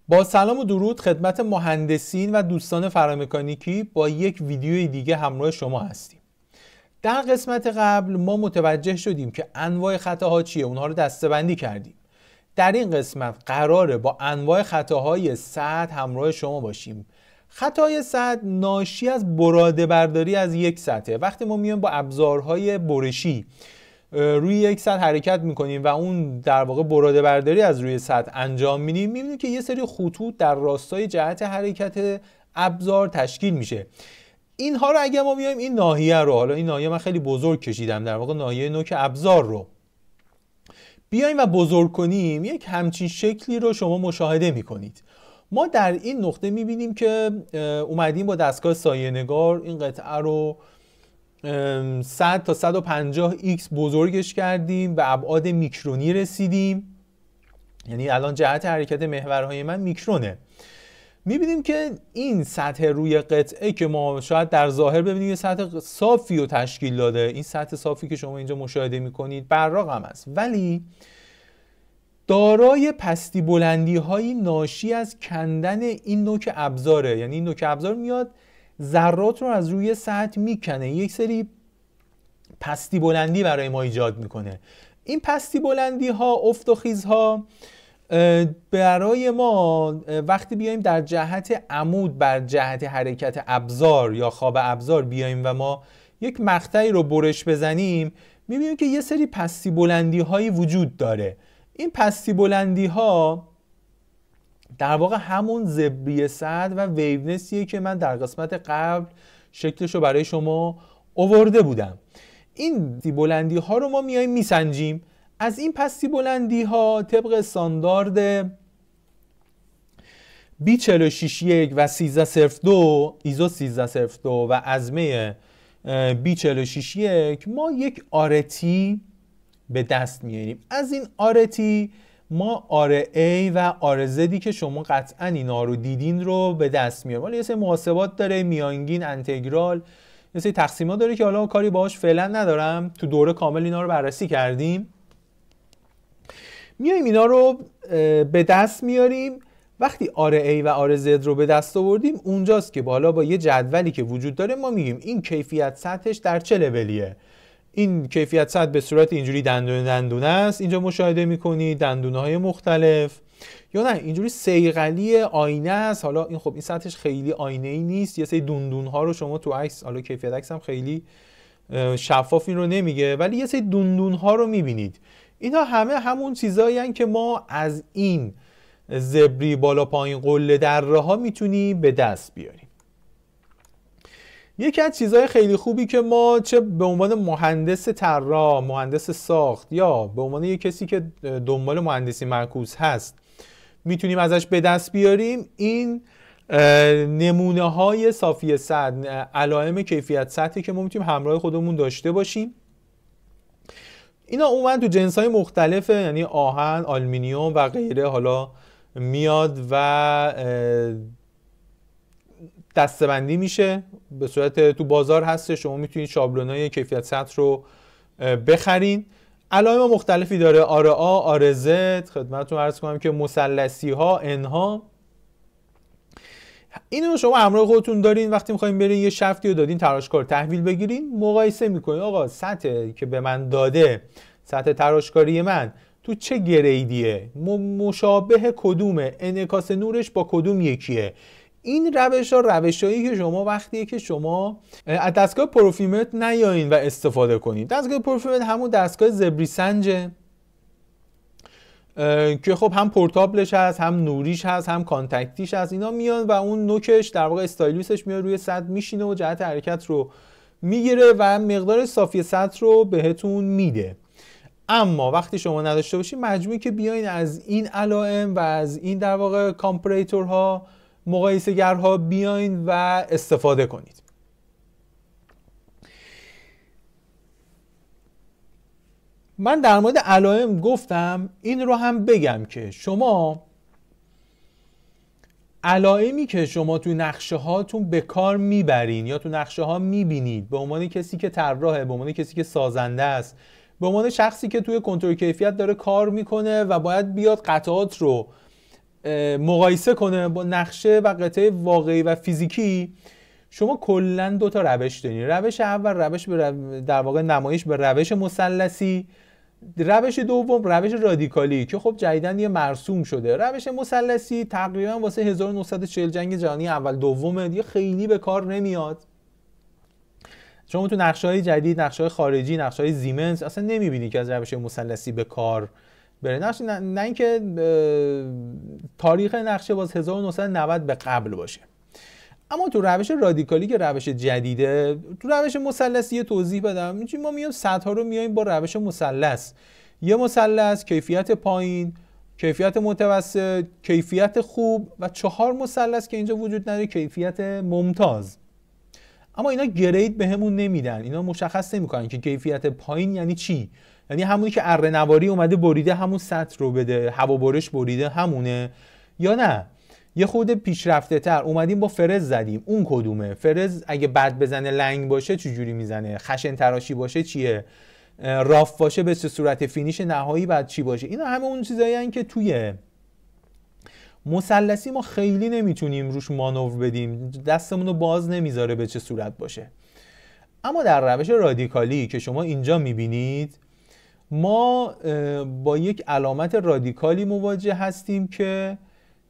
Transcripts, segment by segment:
با سلام و درود خدمت مهندسین و دوستان فرامکانیکی، با یک ویدیوی دیگه همراه شما هستیم. در قسمت قبل ما متوجه شدیم که انواع خطاها چیه، اونها رو دسته‌بندی کردیم. در این قسمت قراره با انواع خطاهای سطح همراه شما باشیم. خطای سطح ناشی از براده برداری از یک سطحه. وقتی ما میایم با ابزارهای برشی روی یک سطح حرکت میکنیم و اون در واقع براده برداری از روی سطح انجام میدیم، میبینیم که یه سری خطوط در راستای جهت حرکت ابزار تشکیل میشه. اینها رو اگه ما بیایم این ناحیه رو، حالا این ناحیه من خیلی بزرگ کشیدم، در واقع ناحیه نوک ابزار رو بیایم و بزرگ کنیم، یک همچین شکلی رو شما مشاهده میکنید. ما در این نقطه میبینیم که اومدیم با دستگاه سایه نگار این قطعه رو 100 تا 150 x بزرگش کردیم، به ابعاد میکرونی رسیدیم. یعنی الان جهت حرکت محورهای من میکرونه. میبینیم که این سطح روی قطعه که ما شاید در ظاهر ببینیم یه سطح صافی رو تشکیل داده، این سطح صافی که شما اینجا مشاهده میکنید براق هم است، ولی دارای پستی بلندی های ناشی از کندن این نوک ابزاره. یعنی این نوک ابزار میاد ذرات رو از روی سطح میکنه، یک سری پستی بلندی برای ما ایجاد میکنه. این پستی بلندی ها، افت و خیزها، برای ما وقتی بیایم در جهت عمود بر جهت حرکت ابزار یا خواب ابزار بیایم و ما یک مقطعی رو برش بزنیم، میبینیم که یه سری پستی بلندی هایی وجود داره. این پستی بلندی ها در واقع همون زبری سطح و ویونسیه که من در قسمت قبل شکلش رو برای شما آورده بودم. این بلندی ها رو ما میایم میسنجیم. از این پستی بلندی ها طبق استاندارد B46 و 1302 ایزو 1302 و ازمه B46 ما یک آرتی به دست میاریم. از این آرتی ما آر-A و آر-Zی که شما قطعا اینا رو دیدین رو به دست میاریم. ولی یه سری محاسبات داره، میانگین، انتگرال، یه سری تقسیمات داره که حالا کاری باهاش فعلا ندارم. تو دوره کامل اینا رو بررسی کردیم. میایم اینا رو به دست میاریم. وقتی آر-A و آر-Z رو به دست آوردیم، اونجاست که بالا با یه جدولی که وجود داره ما میگیم این کیفیت سطحش در چه لولیه. این کیفیت سطح به صورت اینجوری دندونه است، اینجا مشاهده میکنید دندونه های مختلف، یا نه اینجوری صیقلی آینه است. حالا این خب این سطحش خیلی آینه ای نیست، یه سری دندون ها رو شما تو عکس، حالا کیفیت عکس هم خیلی شفاف این رو نمیگه، ولی یه سری دندون ها رو میبینید. اینا همه همون چیزایی هستن که ما از این زبری بالا پایین قله دره ها میتونیم به دست بیاریم. یکی از چیزهای خیلی خوبی که ما چه به عنوان مهندس طراح، مهندس ساخت، یا به عنوان یک کسی که دنبال مهندسی معکوس هست میتونیم ازش به دست بیاریم، این نمونه های صافی سطح، علائم کیفیت سطحی که ما میتونیم همراه خودمون داشته باشیم. اینا عموما تو جنس های مختلفه، یعنی آهن، آلومینیوم و غیره. حالا میاد و دسته‌بندی میشه به صورت تو بازار هست، شما میتونید شابلونای کیفیت سطح رو بخرین. علائم مختلفی داره، آر-A، آر-Z، خدمتتون عرض کنم که مثلثی ها، انها. اینو شما همراه خودتون دارین وقتی میخواین برین یه شفتی رو دادین تراشکار تحویل بگیرین، مقایسه میکنین آقا سطح که به من داده، سطح تراشکاری من تو چه گریدیه، مشابه کدومه، انعکاس نورش با کدوم یکیه. این روشایی که شما وقتیه که شما از دستگاه پروفیمت نیاین و استفاده کنید. دستگاه پروفیمت همون دستگاه زبری سنجه که خب هم پورتابلش هست، هم نوریش هست، هم کانتکتیش هست. اینا میان و اون نوکش در واقع استایلوسش میاد روی سطح میشینه و جهت حرکت رو میگیره و مقدار صافی سطح رو بهتون میده. اما وقتی شما نداشته باشید مجبوری که بیاین از این علائم و از این در واقع کامپریتورها، مقایسه گرها بیاین و استفاده کنید. من در مورد علائم گفتم، این رو هم بگم که شما علائمی که شما تو نقشه هاتون به کار میبرین یا تو نقشه ها میبینید، به عنوان کسی که طراحه، به عنوان کسی که سازنده است، به عنوان شخصی که توی کنترل کیفیت داره کار میکنه و باید بیاد قطعات رو مقایسه کنه با نقشه و قطعه واقعی و فیزیکی، شما کلا دو تا روش دارین. روش اول روش در واقع نمایش به روش مثلثی، روش دوم روش رادیکالی که خب جدیدن یه مرسوم شده. روش مثلثی تقریبا واسه 1940 جنگ جهانی اول دومه دیگه، خیلی به کار نمیاد. شما تو نقشه‌های جدید، نقشه‌های خارجی، نقشه‌های زیمنس اصلا نمی‌بینی که از روش مثلثی به کار بره. نه اینکه تاریخ نقشه باز 1990 به قبل باشه. اما تو روش رادیکالی که روش جدیده، تو روش مثلثی توضیح بدم، ما میایم سطرها رو میایم با روش مثلث، یه مثلث، کیفیت پایین، کیفیت متوسط، کیفیت خوب و 4 مثلث که اینجا وجود نداره، کیفیت ممتاز. اما اینا گرید بهمون نمیدن، اینا مشخص نمیکنن که کیفیت پایین یعنی چی. یعنی همونی که اره نواری اومده بریده همون سطر رو بده، هوا برش بریده همونه، یا نه یه خود پیشرفته تر اومدیم با فرز زدیم، اون کدومه؟ فرز اگه بد بزنه لنگ باشه چجوری میزنه، خشن تراشی باشه چیه، راف باشه به چه صورت، فینیش نهایی بعد چی باشه. اینا همه اون چیزایی هستن که توی مثلثی ما خیلی نمیتونیم روش مانور بدیم، دستمون رو باز نمیذاره به چه صورت باشه. اما در روش رادیکالی که شما اینجا میبینید، ما با یک علامت رادیکالی مواجه هستیم که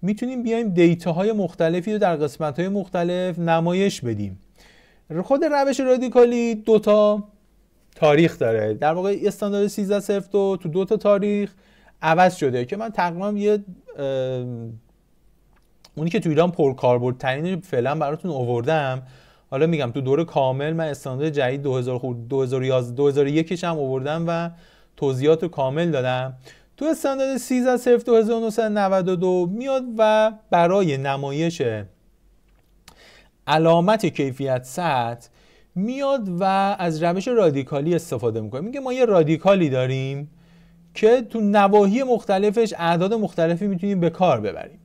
میتونیم بیایم دیتاهای مختلفی رو در قسمت‌های مختلف نمایش بدیم. خود روش رادیکالی 2 تا تاریخ داره. در واقع استاندارد 1302 تو 2 تا تاریخ عوض شده که من تقریبا یه اونی که تو ایران پرکاربردترین فعلا براتون آوردم. حالا میگم تو دوره کامل من استاندارد جدید 2011 2001 هم آوردم و توضیحات کامل دادم. تو استاندارد 1302 میاد و برای نمایش علامت کیفیت سطح میاد و از روش رادیکالی استفاده میکنه. میگه ما یه رادیکالی داریم که تو نواحی مختلفش اعداد مختلفی میتونیم به کار ببریم.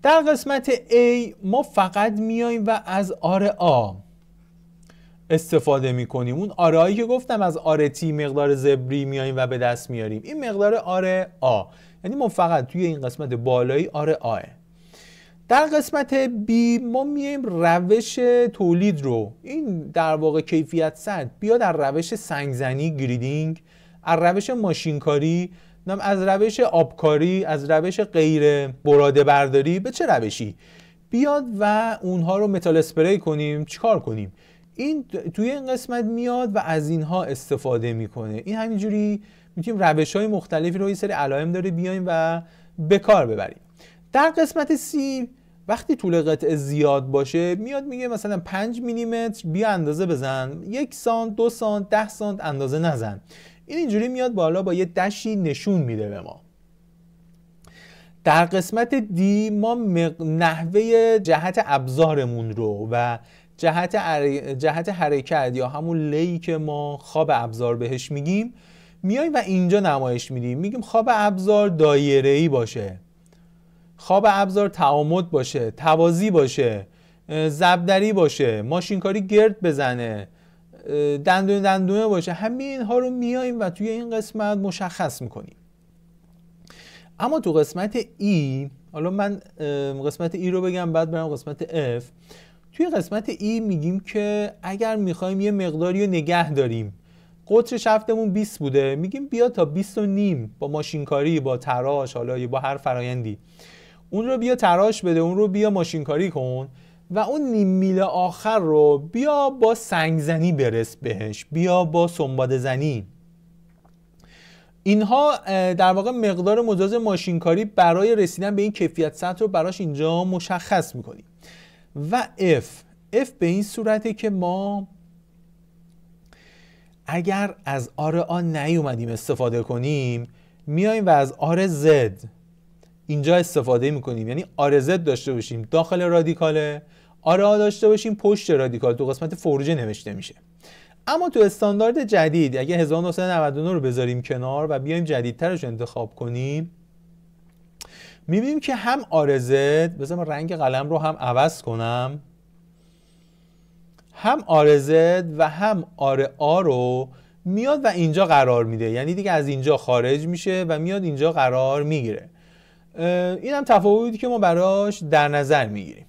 در قسمت A ما فقط میایم و از آره آ استفاده میکنیم. اون آره هایی که گفتم از آره تی مقدار زبری میایم و به دست میاریم، این مقدار آره آ، یعنی ما فقط توی این قسمت بالایی آره آه. در قسمت B ما میایم روش تولید رو، این در واقع کیفیت سطح، بیا در روش سنگزنی گریدینگ، از روش ماشینکاری، از روش آبکاری، از روش غیر براده برداری، به چه روشی بیاد و اونها رو متال اسپری کنیم. چیکار کنیم؟ این توی این قسمت میاد و از اینها استفاده میکنه. این همینجوری میتونیم روش‌های مختلفی رو، یه سری علائم داره بیایم و به کار ببریم. در قسمت C وقتی طول قطعه زیاد باشه میاد میگه مثلا 5 میلیمتر بیا اندازه بزن، 1 سانت 2 سانت 10 سانت اندازه نزن. این اینجوری میاد بالا با یه دشی نشون میده به ما. در قسمت دی ما نحوه جهت ابزارمون رو و جهت حرکت یا همون لی که ما خواب ابزار بهش میگیم میایم و اینجا نمایش میدیم. میگیم خواب ابزار دایره‌ای باشه، خواب ابزار تعامد باشه، توازی باشه، زبدری باشه، ماشینکاری گرد بزنه، دندونه باشه. همه اینها رو میایم و توی این قسمت مشخص میکنیم. اما تو قسمت E، حالا من قسمت E رو بگم بعد برم قسمت F. توی قسمت E میگیم که اگر میخوایم یه مقداری رو نگه داریم، قطر شفتمون 20 بوده، میگیم بیا تا 20 و نیم با ماشینکاری، با تراش، حالا یا با هر فرایندی اون رو بیا تراش بده، اون رو بیا ماشینکاری کن و اون نیم میل آخر رو بیا با سنگزنی برس بهش، بیا با سنباده زنی. اینها در واقع مقدار مجاز ماشینکاری برای رسیدن به این کیفیت سطح رو براش اینجا مشخص میکنیم. و F به این صورته که ما اگر از آر آ نیومدیم استفاده کنیم میایم و از آر زد اینجا استفاده میکنیم. یعنی آر زد داشته باشیم داخل رادیکاله، آر آ داشته باشیم پشت رادیکال. تو قسمت فرجه نوشته میشه. اما تو استاندارد جدید اگه 1999 رو بذاریم کنار و بیایم جدیدترش انتخاب کنیم میبینیم که هم آر زد، بذار من رنگ قلم رو هم عوض کنم، هم آر زد و هم آر آ رو میاد و اینجا قرار میده. یعنی دیگه از اینجا خارج میشه و میاد اینجا قرار میگیره. این هم تفاوتی که ما براش در نظر میگیریم.